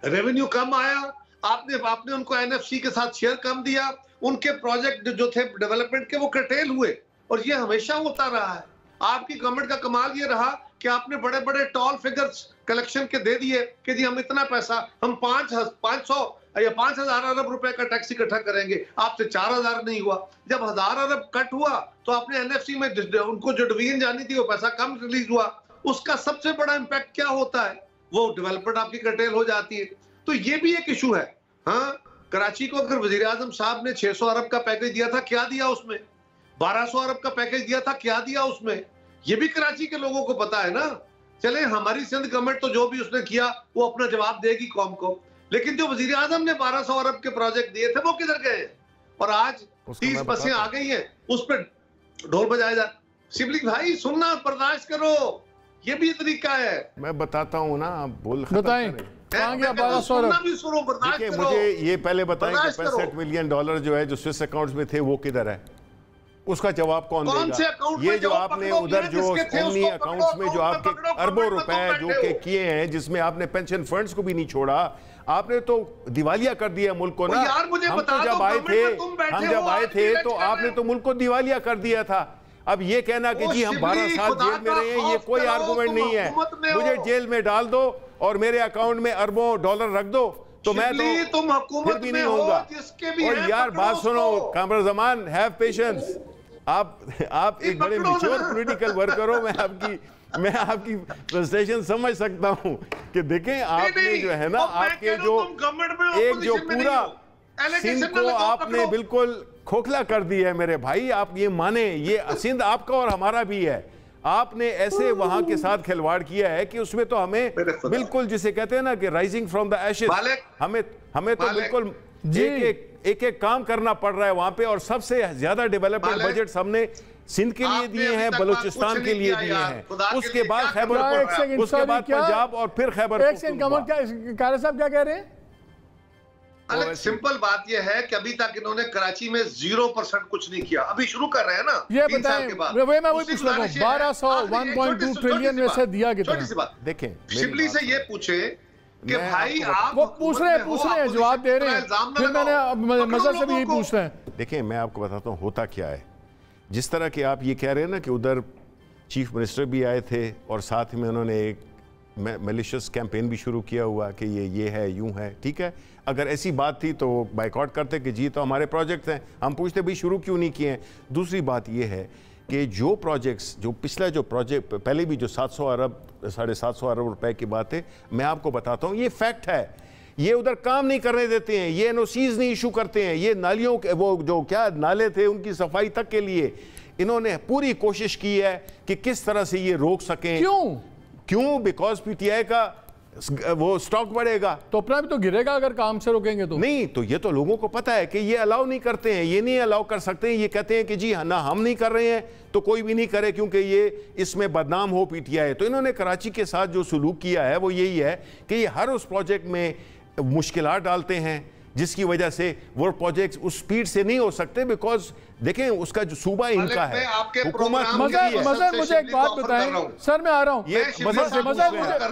रेवेन्यू कम आया, आपने उनको एनएफसी के साथ शेयर कम दिया, उनके प्रोजेक्ट जो थे डेवलपमेंट के वो कर्टेल हुए, और ये हमेशा होता रहा है। आपकी गवर्नमेंट का कमाल ये रहा कि आपने बड़े बड़े टॉल फिगर्स कलेक्शन के दे दिए कि जी हम इतना पैसा, हम 500 या 5,000 अरब रुपए का टैक्स इकट्ठा करेंगे, आपसे 4,000 नहीं हुआ। जब 1,000 अरब कट हुआ तो आपने एनएफसी में उनको जो डिवीजन जानी थी वो पैसा कम रिलीज हुआ, उसका सबसे बड़ा इंपैक्ट क्या होता है? वो डेवलपमेंट आपकी कर्टेल हो जाती है। तो ये भी एक इशू है। हाँ, कराची को अगर वजीर आजम साहब ने 600 अरब का पैकेज दिया था, क्या दिया उसमें? 1200 अरब का पैकेज दिया था, क्या दिया उसमें? ये भी कराची के लोगों को पता है ना। चले हमारी सिंध गवर्नमेंट तो जो भी उसने किया वो अपना जवाब देगी कौम को, लेकिन जो वजीर आजम ने 1200 अरब के प्रोजेक्ट दिए थे वो किधर गए? और आज 30 बसें आ गई हैं, उस पर ढोल बजाया जा। शिबली भाई सुनना, बर्दाश्त करो, ये भी तरीका है। मैं बताता हूँ ना, आप बोल बताएं। मुझे ये पहले बताएं कि $65 मिलियन जो है जो स्विस अकाउंट्स में थे वो किधर है? उसका जवाब कौन देगा? ये जो आपने उधर जो ओमनी अकाउंट्स में जो आपके अरबों रुपए जो के किए हैं, जिसमें आपने पेंशन फंड्स को भी नहीं छोड़ा, आपने तो दिवालिया कर दिया मुल्क को ना। हम तो जब आए थे तो आपने तो मुल्क को दिवालिया कर दिया था। अब ये कहना कि जी हम 12 साल जेल में रहे हैं, ये कोई आर्गुमेंट नहीं है। मुझे जेल में डाल दो और मेरे अकाउंट में अरबों डॉलर रख दो तो मैं तो फिर भी नहीं होऊंगा। और यार बात सुनो कामर जमान, हैव पेशेंस। आप एक बड़े मैच्योर पॉलिटिकल वर्कर हो, मैं आपकी फ्रस्ट्रेशन समझ सकता हूं कि देखें आपने जो है ना, आपके जो एक जो पूरा सिंध को आपने बिल्कुल खोखला कर दिया है मेरे भाई। आप ये माने, ये सिंध आपका और हमारा भी है। आपने ऐसे वहां के साथ खिलवाड़ किया है कि उसमें तो हमें बिल्कुल, जिसे कहते हैं ना कि राइजिंग फ्रॉम द एशेस, हमें तो बिल्कुल एक एक काम करना पड़ रहा है वहां पे। और सबसे ज्यादा डेवलपमेंट बजट हमने सिंध के लिए दिए हैं, बलूचिस्तान के लिए दिए हैं, उसके बाद खैबर, उसके बाद पंजाब और फिर खैबर। कारा साहब क्या कह रहे हैं? सिंपल बात यह है कि अभी तक इन्होंने कराची में 0% कुछ नहीं किया, अभी शुरू कर रहे हैं ना। ये बताएं, मैं वही पूछ रहा हूं, 1.2 ट्रिलियन में से दिया कितना? देखें, शिबली से ये पूछे कि भाई आप वो पूछ रहे हैं, जवाब दे रहे हैं, फिर मैंने मजहब से भी यही पूछ रहे हैं। देखें, मैं आपको बताता हूँ होता क्या है। जिस तरह के आप ये कह रहे हैं ना कि उधर चीफ मिनिस्टर भी आए थे और साथ में उन्होंने एक मैलिशियस कैंपेन भी शुरू किया हुआ कि ये है, यूं है, ठीक है। अगर ऐसी बात थी तो बाइकआउट करते कि जी तो हमारे प्रोजेक्ट्स हैं, हम पूछते भाई शुरू क्यों नहीं किए हैं। दूसरी बात ये है कि जो प्रोजेक्ट्स, जो पिछला जो प्रोजेक्ट पहले भी जो 700 अरब 750 अरब रुपए की बात है, मैं आपको बताता हूँ ये फैक्ट है। ये उधर काम नहीं करने देते हैं, ये एनओसीज नहीं इशू करते हैं, ये नालियों के वो जो क्या नाले थे उनकी सफाई तक के लिए इन्होंने पूरी कोशिश की है कि किस तरह से ये रोक सकें। क्यों? बिकॉज पीटीआई का वो स्टॉक बढ़ेगा तो अपना भी तो गिरेगा अगर काम से रोकेंगे तो। नहीं, तो ये तो लोगों को पता है कि ये अलाउ नहीं करते हैं, ये नहीं अलाउ कर सकते हैं। ये कहते हैं कि जी ना हम नहीं कर रहे हैं तो कोई भी नहीं करे क्योंकि ये इसमें बदनाम हो पीटीआई। तो इन्होंने कराची के साथ जो सलूक किया है वो यही है कि ये हर उस प्रोजेक्ट में मुश्किलात डालते हैं जिसकी वजह से वो प्रोजेक्ट्स उस स्पीड से नहीं हो सकते। बिकॉज देखें उसका जो सूबा इनका है, हुकूमत मजहर मुझे एक बात बताएं सर, मैं आ रहा हूँ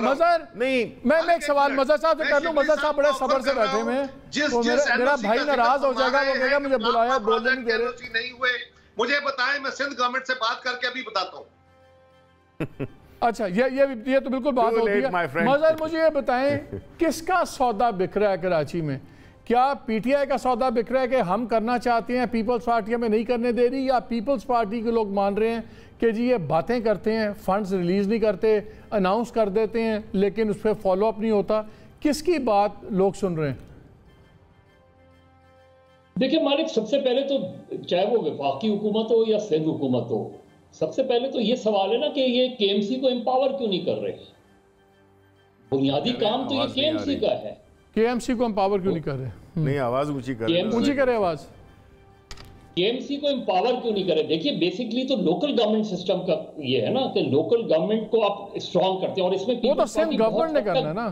मजहर नहीं, मैं एक सवाल मजहर साहब से कर लूँ। मजहर साहब बड़े सब्र से बैठे हुए हैं, तो मेरा भाई नाराज हो जाएगा, वो कहेगा मुझे बुलाया बोलने नहीं दे रहे। नहीं हुए, मुझे बताएं, मैं सिंध गवर्नमेंट से बात करके अभी बताता हूँ। अच्छा, ये तो बिल्कुल बात होती है। मजहर मुझे ये बताएं किसका सौदा बिक रहा है कराची में? क्या पीटीआई का सौदा बिक रहा है कि हम करना चाहते हैं, पीपल्स पार्टी हमें नहीं करने दे रही, या पीपल्स पार्टी के लोग मान रहे हैं कि जी ये बातें करते हैं, फंड्स रिलीज नहीं करते, अनाउंस कर देते हैं लेकिन उस पर फॉलो अप नहीं होता? किसकी बात लोग सुन रहे हैं? देखिए मालिक, सबसे पहले तो चाहे वो वफाकी हुकूमत हो या सिंध हुकूमत हो, सबसे पहले तो ये सवाल है ना कि ये केएमसी को एम्पावर क्यों नहीं कर रहे? बुनियादी काम तो ये केएमसी का है। केएमसी को एम्पावर क्यों नहीं कर रहे? नहीं, आवाज ऊंची कर, ऊंची करे आवाज। केएमसी को एम्पावर क्यों नहीं करे? देखिए बेसिकली तो लोकल गवर्नमेंट सिस्टम का ये है ना कि लोकल गवर्नमेंट को आप स्ट्रांग करते हैं, और इसमें वो तो सिंध गवर्नमेंट ने करना है ना।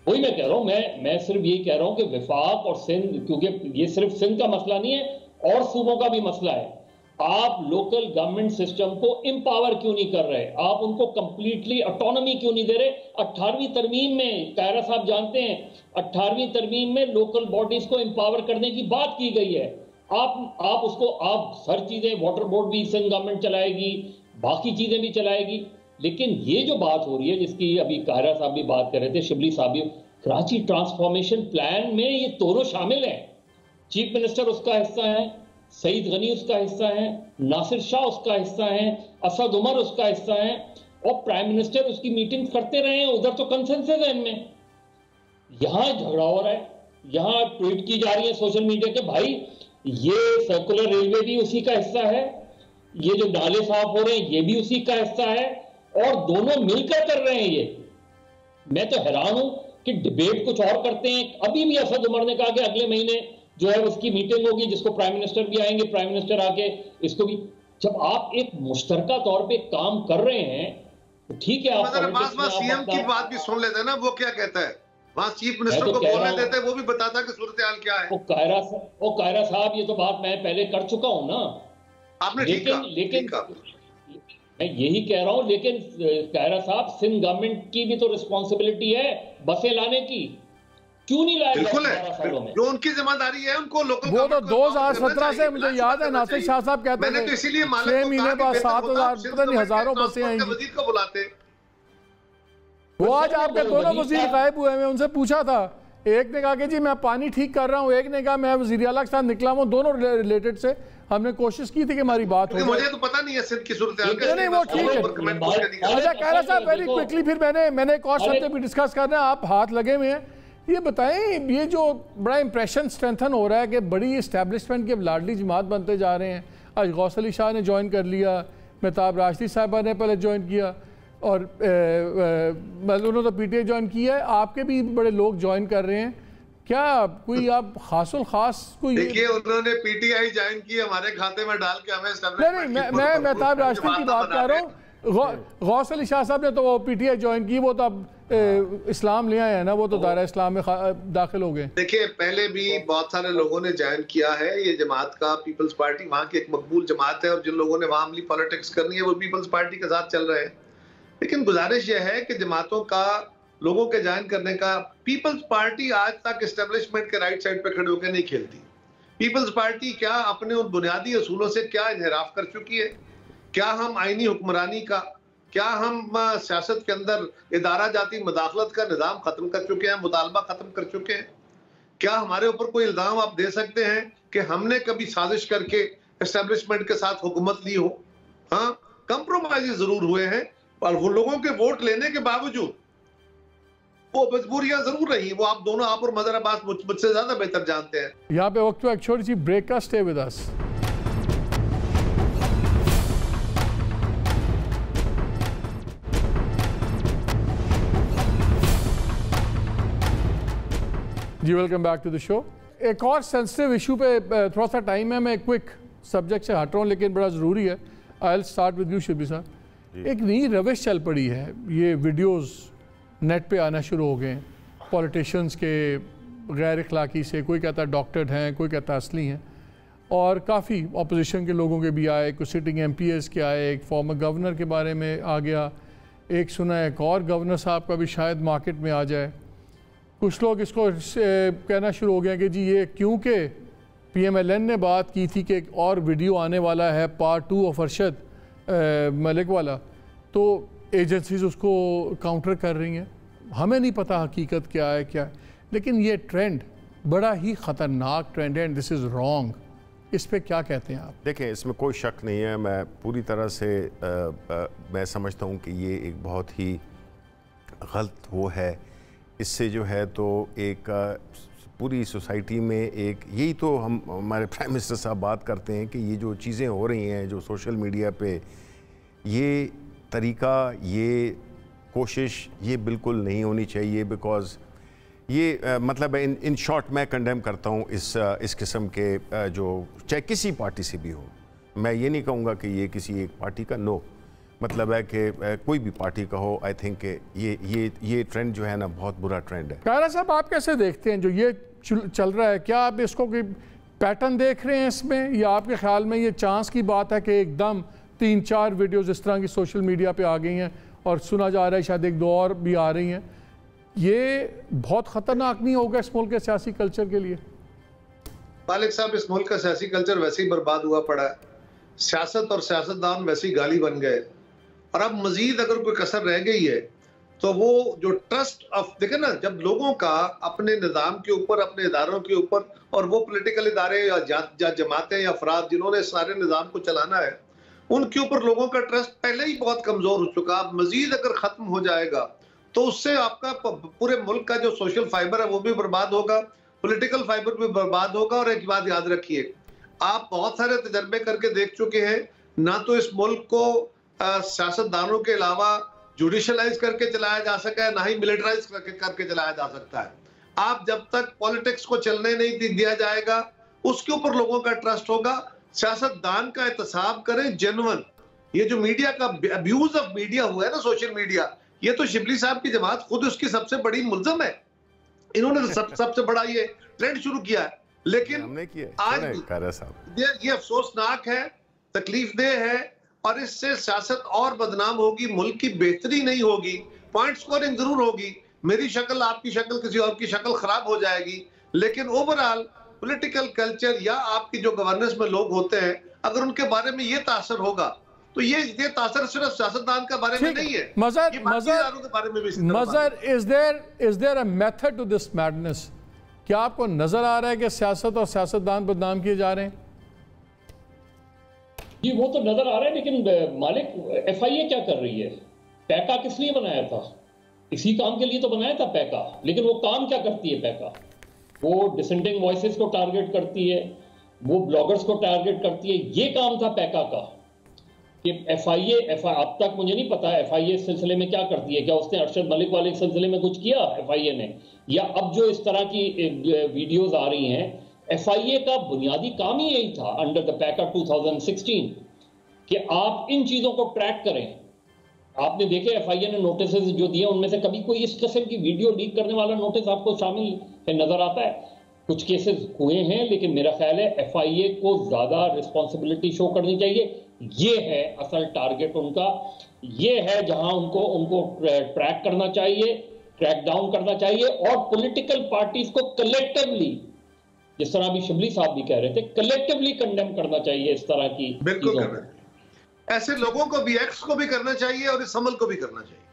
वही मैं कह रहा हूँ, मैं सिर्फ यही कह रहा हूँ कि विफाक और सिंध, क्योंकि ये सिर्फ सिंध का मसला नहीं है और सूबों का भी मसला है, आप लोकल गवर्नमेंट सिस्टम को एम्पावर क्यों नहीं कर रहे? आप उनको कंप्लीटली ऑटोनॉमी क्यों नहीं दे रहे? 18वीं तरमीम में, कायरा साहब जानते हैं, 18वीं तरमीम में लोकल बॉडीज को एम्पावर करने की बात की गई है। आप उसको, आप हर चीजें, वाटर बोर्ड भी सिंध गवर्नमेंट चलाएगी, बाकी चीजें भी चलाएगी, लेकिन ये जो बात हो रही है जिसकी अभी कायरा साहब भी बात कर रहे थे, शिबली साहब भी, कराची ट्रांसफॉर्मेशन प्लान में ये दोनों शामिल है। चीफ मिनिस्टर उसका हिस्सा है, सईद गनी उसका हिस्सा है, नासिर शाह उसका हिस्सा है, असद उमर उसका हिस्सा है, और प्राइम मिनिस्टर उसकी मीटिंग करते रहे हैं। उधर तो कंसेंसस है इनमें, यहां झगड़ा हो रहा है, यहां ट्वीट की जा रही है सोशल मीडिया के, भाई ये सर्कुलर रेलवे भी उसी का हिस्सा है, ये जो नाले साफ हो रहे हैं ये भी उसी का हिस्सा है, और दोनों मिलकर कर रहे हैं ये। मैं तो हैरान हूं कि डिबेट कुछ और करते हैं। अभी भी असद उमर ने कहा कि अगले महीने जो है उसकी मीटिंग होगी जिसको प्राइम मिनिस्टर भी आएंगे, प्राइम मिनिस्टर आके इसको भी, जब आप एक मुश्तरका तौर पे काम कर रहे हैं तो ठीक है। आप सीएम की बात भी सुन लेते हैं ना, वो क्या कहता है, वहां चीफ मिनिस्टर को बोलने देते हैं, वो भी बताता है कि सूरत हाल क्या है। कायरा साहब, ये तो बात मैं पहले कर चुका हूं ना आपने, लेकिन मैं यही कह रहा हूं, लेकिन कायरा साहब, सिंध गवर्नमेंट की भी तो रिस्पॉन्सिबिलिटी है बसें लाने की, क्यों नहीं लाया? बिल्कुल है, जो उनकी जिम्मेदारी है उनको लोकल, वो तो 2017 से मुझे याद है नासिर शाह साहब कहते थे, तो इसीलिए 6 महीने बाद 7,000 पता नहीं हजारों बसें आएंगी। वजीर को बुलाते, वो आज आपके दोनों वजीर गायब हुए, मैं उनसे पूछा था, एक ने कहा कि जी मैं पानी ठीक कर रहा हूँ, एक ने कहा मैं वजीर आला के साथ निकला हूँ, दोनों रिलेटेड से हमने कोशिश की थी कि हमारी बात हो। मुझे तो पता नहीं है सिंध की सूरत हाल, नहीं वो ठीक है। अच्छा कायरा साहब, वेरी क्विकली, फिर मैंने एक और शब्द भी डिस्कस करना है, आप हाथ लगे हुए हैं, ये बताएं, ये जो बड़ा इंप्रेशन स्ट्रेंथन हो रहा है कि बड़ी इस्टेब्लिशमेंट के लाडली जमात बनते जा रहे हैं, आज गौस अली शाह ने ज्वाइन कर लिया, मेहताब राशिदी साहिबा ने पहले ज्वाइन किया, और उन्होंने तो पीटीआई ज्वाइन किया है, आपके भी बड़े लोग ज्वाइन कर रहे हैं, क्या कोई आप खासुल खास कोई? देखिए उन्होंने पीटीआई ज्वाइन की, हमारे खाते में डाल के हमें, नहीं मैं मेहताब राशिदी की बात कर रहा हूँ। गौस अली शाह साहब ने तो वो पीटीआई ज्वाइन की, वो तो अब इस्लाम ले आए हैं ना, वो तो दायरा इस्लाम में दाखिल हो गए। देखिए पहले भी बहुत सारे लोगों ने ज्वाइन किया है ये जमात का, पीपल्स पार्टी वहाँ की एक मकबूल जमात है, और जिन लोगों ने वहाँ अमली पॉलिटिक्स करनी है वो पीपल्स पार्टी के साथ चल रहे हैं। लेकिन गुजारिश यह है कि जमातों का, लोगों के ज्वाइन करने का, पीपल्स पार्टी आज तक एस्टेब्लिशमेंट के राइट साइड पे खड़े होकर नहीं खेलती। पीपल्स पार्टी क्या अपने उन बुनियादी असूलों से क्या इन्हिराफ कर चुकी है? क्या हम आईनी हुक्मरानी का, क्या हम सियासत के अंदर इदारा जाती मदाखलत का निज़ाम खत्म कर चुके हैं, मुतालबा खत्म कर चुके हैं? क्या हमारे ऊपर कोई इल्जाम आप दे सकते हैं कि हमने कभी साजिश करके एस्टेब्लिशमेंट के साथ हुकूमत ली हो? हाँ, कंप्रोमाइज जरूर हुए हैं, और वो लोगों के वोट लेने के बावजूद वो मजबूरियां जरूर रही। वो आप दोनों, आप और मदर अब्बास मुझसे ज्यादा बेहतर जानते हैं। यहाँ पे वक्त एक छोटी सी ब्रेक का, स्टे विद अस। जी welcome back to the show. एक और सेंसिटिव इशू पे थोड़ा सा टाइम है, मैं क्विक सब्जेक्ट से हट रहा हूँ लेकिन बड़ा ज़रूरी है। I will start with you Shibli साहब। एक नई रविश चल पड़ी है, ये वीडियोस नेट पे आना शुरू हो गए हैं पॉलिटिशियंस के गैर अखलाकी से, कोई कहता है डॉक्टर्ड हैं, कोई कहता है असली हैं, और काफ़ी अपोजिशन के लोगों के भी आए, कुछ सिटिंग MPs के आए, एक फॉर्मर गवर्नर के बारे में आ गया, एक सुना एक और गवर्नर साहब का भी शायद मार्केट में आ जाए। कुछ लोग इसको कहना शुरू हो गए कि जी ये क्योंकि PMLN ने बात की थी कि एक और वीडियो आने वाला है पार्ट 2 ऑफ अरशद मलिक वाला, तो एजेंसीज उसको काउंटर कर रही हैं। हमें नहीं पता हकीकत क्या है क्या है, लेकिन ये ट्रेंड बड़ा ही ख़तरनाक ट्रेंड है एंड दिस इज़ रॉन्ग। इस पे क्या कहते हैं आप? देखें, इसमें कोई शक नहीं है, मैं पूरी तरह से मैं समझता हूँ कि ये एक बहुत ही गलत वो है। इससे जो है तो एक पूरी सोसाइटी में एक, यही तो हम हमारे प्राइम मिनिस्टर साहब बात करते हैं कि ये जो चीज़ें हो रही हैं जो सोशल मीडिया पे, ये तरीका, ये कोशिश, ये बिल्कुल नहीं होनी चाहिए। बिकॉज़ ये मतलब इन शॉर्ट मैं कंडेम करता हूँ इस किस्म के जो चाहे किसी पार्टी से भी हो। मैं ये नहीं कहूँगा कि ये किसी एक पार्टी का, नो, मतलब है कि कोई भी पार्टी का हो। आई थिंक ये ट्रेंड जो है ना बहुत बुरा ट्रेंड है। कायरा साहब, आप कैसे देखते हैं जो ये चल रहा है? क्या आप इसको कोई पैटर्न देख रहे हैं इसमें, या आपके ख्याल में ये चांस की बात है कि एकदम 3-4 वीडियोज़ इस तरह की सोशल मीडिया पे आ गई हैं और सुना जा रहा है शायद 1-2 और भी आ रही हैं? ये बहुत ख़तरनाक नहीं होगा इस मुल्क के सियासी कल्चर के लिए? मालिक साहब, इस मुल्क का सियासी कल्चर वैसे ही बर्बाद हुआ पड़ा है। सियासत और सियासतदान वैसे ही गाली बन गए, और अब मजीद अगर कोई कसर रह गई है तो वो जो ट्रस्ट ऑफ, देखे ना, जब लोगों का अपने निज़ाम के ऊपर, अपने इदारों के ऊपर, और वो पॉलिटिकल इदारे या जमातें या अफराद जिन्होंने सारे निज़ाम को चलाना है, उनके ऊपर लोगों का ट्रस्ट पहले ही बहुत कमज़ोर हो चुका। अब मजीद अगर ख़त्म हो जाएगा तो उससे आपका पूरे मुल्क का जो सोशल फाइबर है वो भी बर्बाद होगा, पॉलिटिकल फाइबर भी बर्बाद होगा। और एक बात याद रखिए, आप बहुत सारे तजर्बे करके देख चुके हैं, ना तो इस मुल्क को सियासतदानों के अलावा जुडिशलाइज करके चलाया जा सका है, ना ही मिलिटराइज करके चलाया जा सकता है। आप जब तक पॉलिटिक्स को चलने नहीं दिया जाएगा, उसके ऊपर लोगों का ट्रस्ट होगा। सियासतदान का एहतसाब करें जेन्युइन। ये जो मीडिया का अब्यूज ऑफ मीडिया हुआ है ना, सोशल मीडिया, ये तो शिबली साहब की जमात खुद उसकी सबसे बड़ी मुल्ज़म है। इन्होंने सबसे बड़ा ये ट्रेंड शुरू किया है। लेकिन आज ये अफसोसनाक है, तकलीफदेह है, और इससे सियासत और बदनाम होगी, मुल्क की बेहतरी नहीं होगी, पॉइंट स्कोरिंग जरूर होगी, मेरी शक्ल, आपकी शक्ल, किसी और की शक्ल खराब हो जाएगी, लेकिन ओवरऑल पॉलिटिकल कल्चर या आपकी जो गवर्नेंस में लोग होते हैं, अगर उनके बारे में ये तासर होगा तो ये तासर सिर्फ सियासतदान के बारे में नहीं है, Mazhar is there a method to this madness? क्या आपको नजर आ रहा है कि सियासत और सियासतदान बदनाम किए जा रहे हैं? जी वो तो नजर आ रहा है, लेकिन मालिक FIA क्या कर रही है? पैका किस लिए बनाया था? इसी काम के लिए तो बनाया था पैका, लेकिन वो काम क्या करती है पैका? वो डिसेंडिंग वॉइसेस को टारगेट करती है, वो ब्लॉगर्स को टारगेट करती है। ये काम था पैका का कि FIA अब तक मुझे नहीं पता FIA इस सिलसिले में क्या करती है। क्या उसने अरशद मलिक वाले सिलसिले में कुछ किया FIA ने? या अब जो इस तरह की वीडियोज आ रही हैं, FIA का बुनियादी काम ही यही था अंडर द पैका 2016 कि आप इन चीजों को ट्रैक करें। आपने देखे FIA ने नोटिस जो दिए, उनमें से कभी कोई इस किस्म की वीडियो लीक करने वाला नोटिस आपको शामिल नजर आता है? कुछ केसेस हुए हैं, लेकिन मेरा ख्याल है FIA को ज्यादा रिस्पॉन्सिबिलिटी शो करनी चाहिए। ये है असल टारगेट उनका, ये है जहां उनको ट्रैक करना चाहिए, ट्रैक डाउन करना चाहिए, और पॉलिटिकल पार्टीज को कलेक्टिवली, जिस तरह अभी शिबली साहब भी कह रहे थे, कलेक्टिवली कंडेम करना चाहिए इस तरह की। बिल्कुल करना चाहिए, ऐसे लोगों को भी, एक्स को भी करना चाहिए और इस अमल को भी करना चाहिए।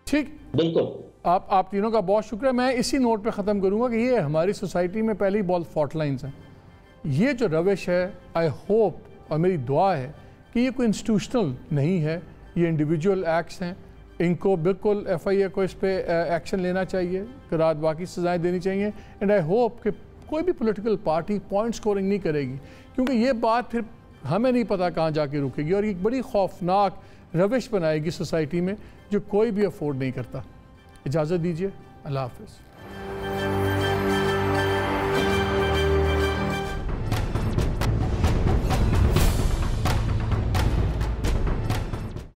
ठीक, बिल्कुल। आप तीनों का बहुत शुक्र है। मैं इसी नोट पे ख़त्म करूंगा कि ये हमारी सोसाइटी में पहले ही बहुत फॉल्ट लाइन्स हैं। ये जो रविश है, आई होप और मेरी दुआ है कि ये कोई इंस्टीट्यूशनल नहीं है, ये इंडिविजुअल एक्ट्स हैं। इनको बिल्कुल FIA को इस पर एक्शन लेना चाहिए, करार बाकी सजाएं देनी चाहिए। एंड आई होप कि कोई भी पॉलिटिकल पार्टी पॉइंट स्कोरिंग नहीं करेगी, क्योंकि ये बात फिर हमें नहीं पता कहाँ जाके रुकेगी, और एक बड़ी खौफनाक रविश बनाएगी सोसाइटी में जो कोई भी अफोर्ड नहीं करता। इजाज़त दीजिए, अल्लाह हाफ़िज़।